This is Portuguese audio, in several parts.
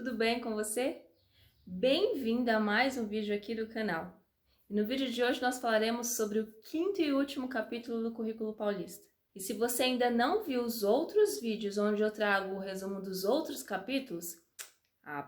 tudo bem com você? Bem-vinda a mais um vídeo aqui do canal. E no vídeo de hoje nós falaremos sobre o quinto e último capítulo do Currículo Paulista. E se você ainda não viu os outros vídeos onde eu trago o resumo dos outros capítulos,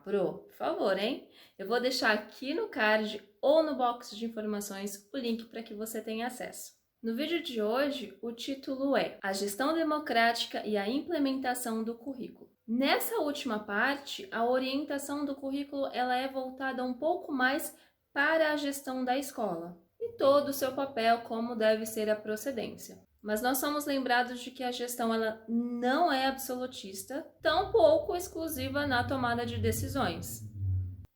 por favor, hein? Eu vou deixar aqui no card ou no box de informações o link para que você tenha acesso. No vídeo de hoje, o título é A Gestão Democrática e a Implementação do Currículo. Nessa última parte, a orientação do currículo ela é voltada um pouco mais para a gestão da escola e todo o seu papel, como deve ser a procedência. Mas nós somos lembrados de que a gestão ela não é absolutista, tampouco exclusiva na tomada de decisões.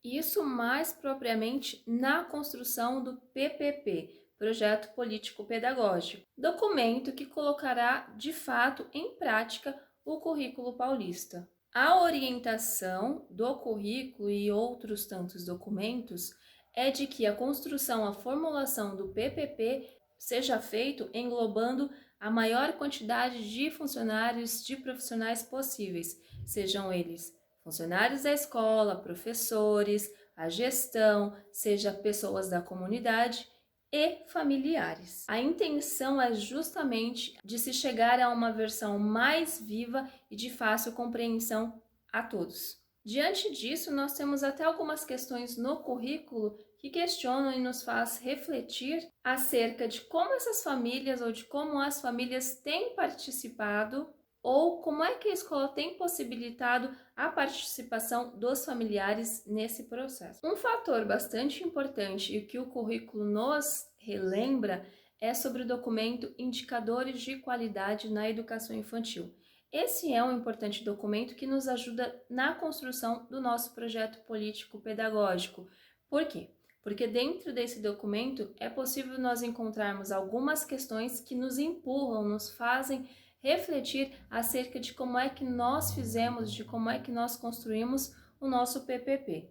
Isso mais propriamente na construção do PPP, Projeto Político Pedagógico, documento que colocará de fato em prática o currículo paulista. A orientação do currículo e outros tantos documentos é de que a construção, a formulação do PPP seja feito englobando a maior quantidade de funcionários, de profissionais possíveis, sejam eles funcionários da escola, professores, a gestão, seja pessoas da comunidade e familiares. A intenção é justamente de se chegar a uma versão mais viva e de fácil compreensão a todos. Diante disso, nós temos até algumas questões no currículo que questionam e nos faz refletir acerca de como essas famílias ou de como as famílias têm participado ou como é que a escola tem possibilitado a participação dos familiares nesse processo. Um fator bastante importante e que o currículo nos relembra é sobre o documento Indicadores de Qualidade na Educação Infantil. Esse é um importante documento que nos ajuda na construção do nosso projeto político-pedagógico. Por quê? Porque dentro desse documento é possível nós encontrarmos algumas questões que nos empurram, nos fazem refletir acerca de como é que nós fizemos, de como é que nós construímos o nosso PPP.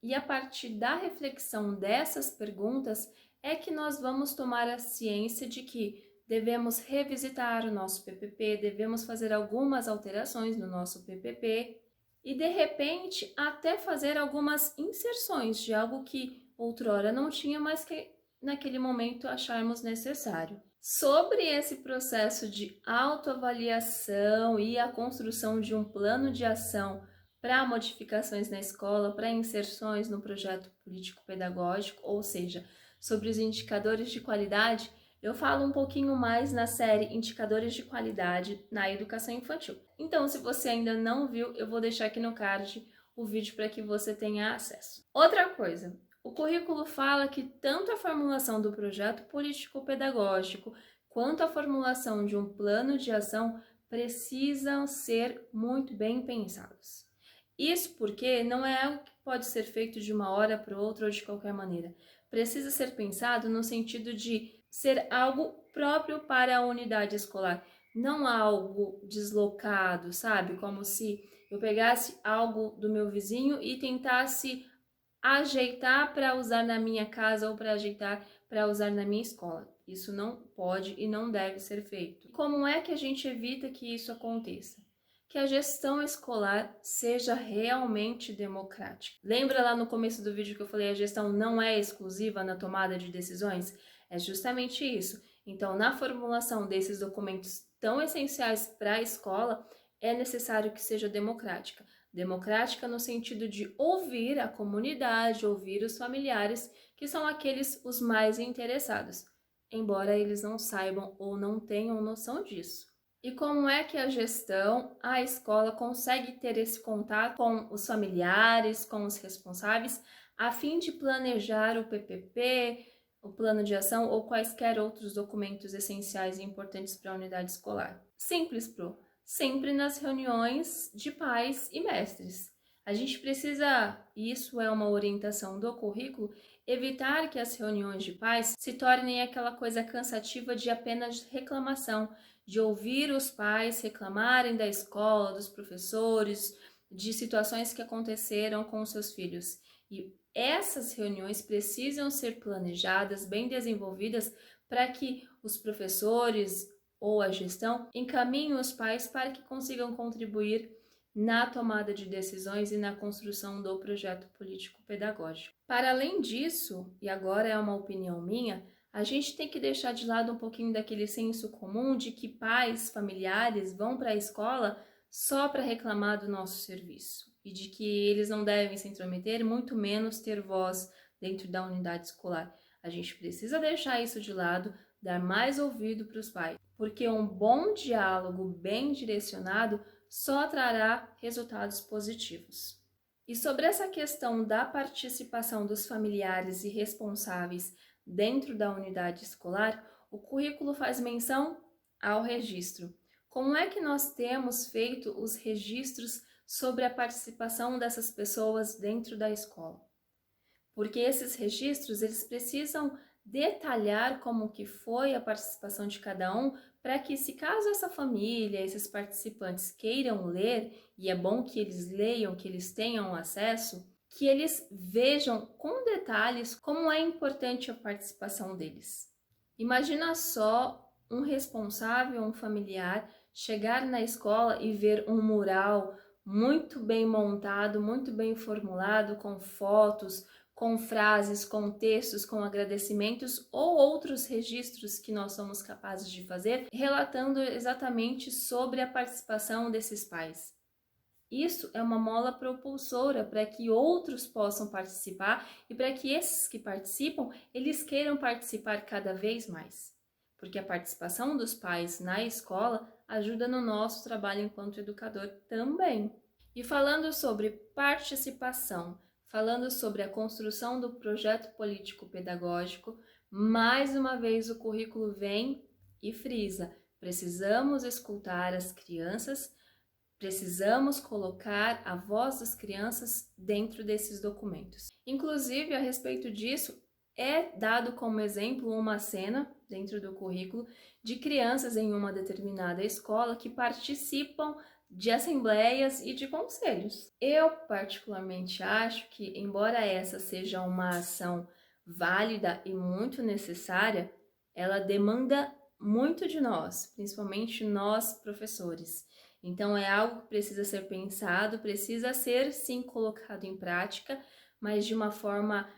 E a partir da reflexão dessas perguntas é que nós vamos tomar a ciência de que devemos revisitar o nosso PPP, devemos fazer algumas alterações no nosso PPP e, de repente, até fazer algumas inserções de algo que outrora não tinha, mas que naquele momento acharmos necessário. Sobre esse processo de autoavaliação e a construção de um plano de ação para modificações na escola, para inserções no projeto político-pedagógico, ou seja, sobre os indicadores de qualidade, eu falo um pouquinho mais na série Indicadores de Qualidade na Educação Infantil. Então, se você ainda não viu, eu vou deixar aqui no card o vídeo para que você tenha acesso. Outra coisa, o currículo fala que tanto a formulação do projeto político-pedagógico quanto a formulação de um plano de ação precisam ser muito bem pensados. Isso porque não é algo que pode ser feito de uma hora para outra ou de qualquer maneira. Precisa ser pensado no sentido de ser algo próprio para a unidade escolar, não algo deslocado, sabe? Como se eu pegasse algo do meu vizinho e tentasse ajeitar para usar na minha casa ou para ajeitar para usar na minha escola. Isso não pode e não deve ser feito. Como é que a gente evita que isso aconteça? Que a gestão escolar seja realmente democrática. Lembra lá no começo do vídeo que eu falei a gestão não é exclusiva na tomada de decisões? É justamente isso. Então, na formulação desses documentos tão essenciais para a escola, é necessário que seja democrática. Democrática no sentido de ouvir a comunidade, ouvir os familiares, que são aqueles os mais interessados, embora eles não saibam ou não tenham noção disso. E como é que a gestão, a escola consegue ter esse contato com os familiares, com os responsáveis, a fim de planejar o PPP, o plano de ação ou quaisquer outros documentos essenciais e importantes para a unidade escolar? Simples, Pro. Sempre nas reuniões de pais e mestres. A gente precisa, isso é uma orientação do currículo, evitar que as reuniões de pais se tornem aquela coisa cansativa de apenas reclamação, de ouvir os pais reclamarem da escola, dos professores, de situações que aconteceram com os seus filhos. E essas reuniões precisam ser planejadas, bem desenvolvidas, para que os professores ou a gestão encaminhem os pais para que consigam contribuir na tomada de decisões e na construção do projeto político-pedagógico. Para além disso, e agora é uma opinião minha, a gente tem que deixar de lado um pouquinho daquele senso comum de que pais, familiares vão para a escola só para reclamar do nosso serviço e de que eles não devem se intrometer, muito menos ter voz dentro da unidade escolar. A gente precisa deixar isso de lado, dar mais ouvido para os pais, porque um bom diálogo bem direcionado só trará resultados positivos. E sobre essa questão da participação dos familiares e responsáveis dentro da unidade escolar, o currículo faz menção ao registro. Como é que nós temos feito os registros sobre a participação dessas pessoas dentro da escola? Porque esses registros, eles precisam detalhar como que foi a participação de cada um, para que, se caso essa família, esses participantes queiram ler, e é bom que eles leiam, que eles tenham acesso, que eles vejam com detalhes como é importante a participação deles. Imagina só um responsável, um familiar, chegar na escola e ver um mural muito bem montado, muito bem formulado, com fotos, com frases, com textos, com agradecimentos ou outros registros que nós somos capazes de fazer, relatando exatamente sobre a participação desses pais. Isso é uma mola propulsora para que outros possam participar e para que esses que participam, eles queiram participar cada vez mais. Porque a participação dos pais na escola ajuda no nosso trabalho enquanto educador também. E falando sobre participação, falando sobre a construção do projeto político-pedagógico, mais uma vez o currículo vem e frisa: precisamos escutar as crianças, precisamos colocar a voz das crianças dentro desses documentos. Inclusive, a respeito disso, é dado como exemplo uma cena dentro do currículo de crianças em uma determinada escola que participam de assembleias e de conselhos. Eu particularmente acho que, embora essa seja uma ação válida e muito necessária, ela demanda muito de nós, principalmente nós professores. Então é algo que precisa ser pensado, precisa ser sim colocado em prática, mas de uma forma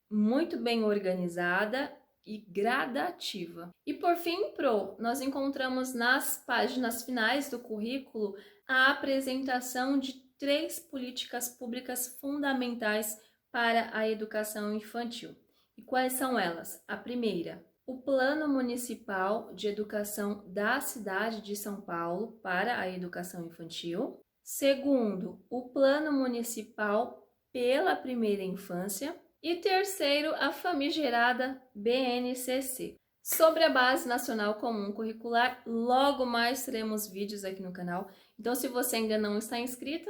muito bem organizada e gradativa. E por fim, nós encontramos nas páginas finais do currículo a apresentação de 3 políticas públicas fundamentais para a educação infantil. E quais são elas? A primeira, o Plano Municipal de Educação da cidade de São Paulo para a educação infantil. Segundo, o Plano Municipal pela Primeira Infância. E terceiro, a famigerada BNCC. Sobre a Base Nacional Comum Curricular, logo mais teremos vídeos aqui no canal. Então, se você ainda não está inscrito,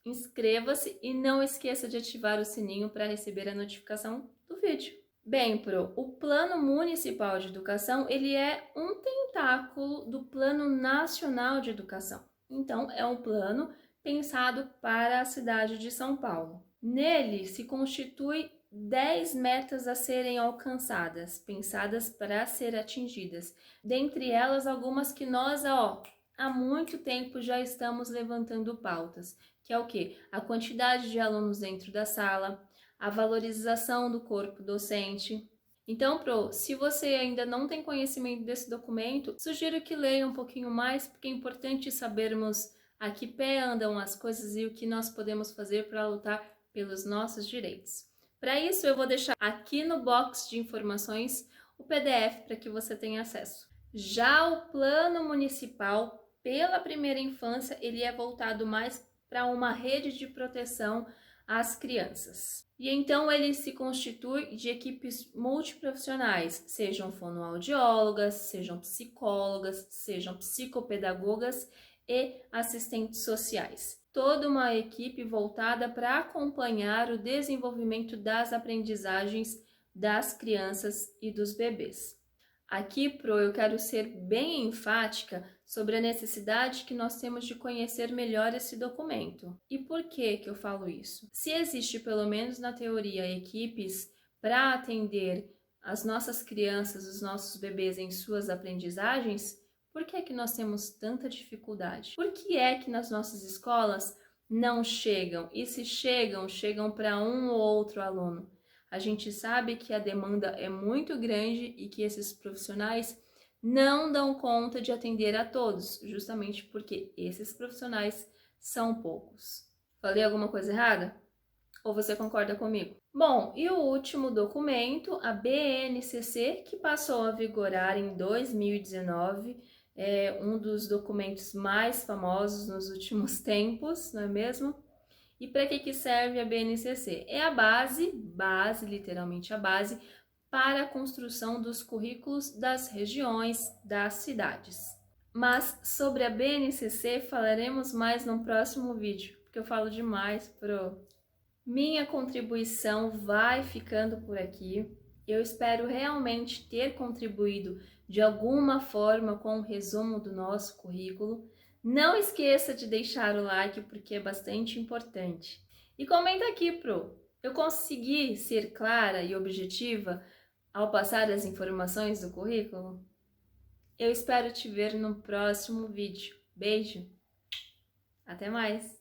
inscreva-se e não esqueça de ativar o sininho para receber a notificação do vídeo. Bem, o Plano Municipal de Educação, ele é um tentáculo do Plano Nacional de Educação. Então, é um plano pensado para a cidade de São Paulo. Nele se constitui 10 metas a serem alcançadas, pensadas para ser atingidas. Dentre elas, algumas que nós, há muito tempo já estamos levantando pautas, que é o quê? A quantidade de alunos dentro da sala, a valorização do corpo docente. Então, se você ainda não tem conhecimento desse documento, sugiro que leia um pouquinho mais, porque é importante sabermos a que pé andam as coisas e o que nós podemos fazer para lutar pelos nossos direitos. Para isso, eu vou deixar aqui no box de informações o PDF para que você tenha acesso. Já o Plano Municipal pela Primeira Infância, ele é voltado mais para uma rede de proteção às crianças. E então ele se constitui de equipes multiprofissionais, sejam fonoaudiólogas, sejam psicólogas, sejam psicopedagogas e assistentes sociais. Toda uma equipe voltada para acompanhar o desenvolvimento das aprendizagens das crianças e dos bebês. Aqui, eu quero ser bem enfática sobre a necessidade que nós temos de conhecer melhor esse documento. E por que eu falo isso? Se existe, pelo menos na teoria, equipes para atender as nossas crianças, os nossos bebês em suas aprendizagens, Por que é que nós temos tanta dificuldade? Por que é que nas nossas escolas não chegam? E se chegam, chegam para um ou outro aluno? A gente sabe que a demanda é muito grande e que esses profissionais não dão conta de atender a todos, justamente porque esses profissionais são poucos. Falei alguma coisa errada? Ou você concorda comigo? Bom, e o último documento, a BNCC, que passou a vigorar em 2019, é um dos documentos mais famosos nos últimos tempos, não é mesmo? E para que serve a BNCC? É a base, literalmente a base, para a construção dos currículos das regiões, das cidades. Mas sobre a BNCC falaremos mais no próximo vídeo, porque eu falo demais pro... Minha contribuição vai ficando por aqui. Eu espero realmente ter contribuído de alguma forma com o resumo do nosso currículo. Não esqueça de deixar o like porque é bastante importante. E comenta aqui, Pro. Eu consegui ser clara e objetiva ao passar as informações do currículo? Eu espero te ver no próximo vídeo. Beijo! Até mais!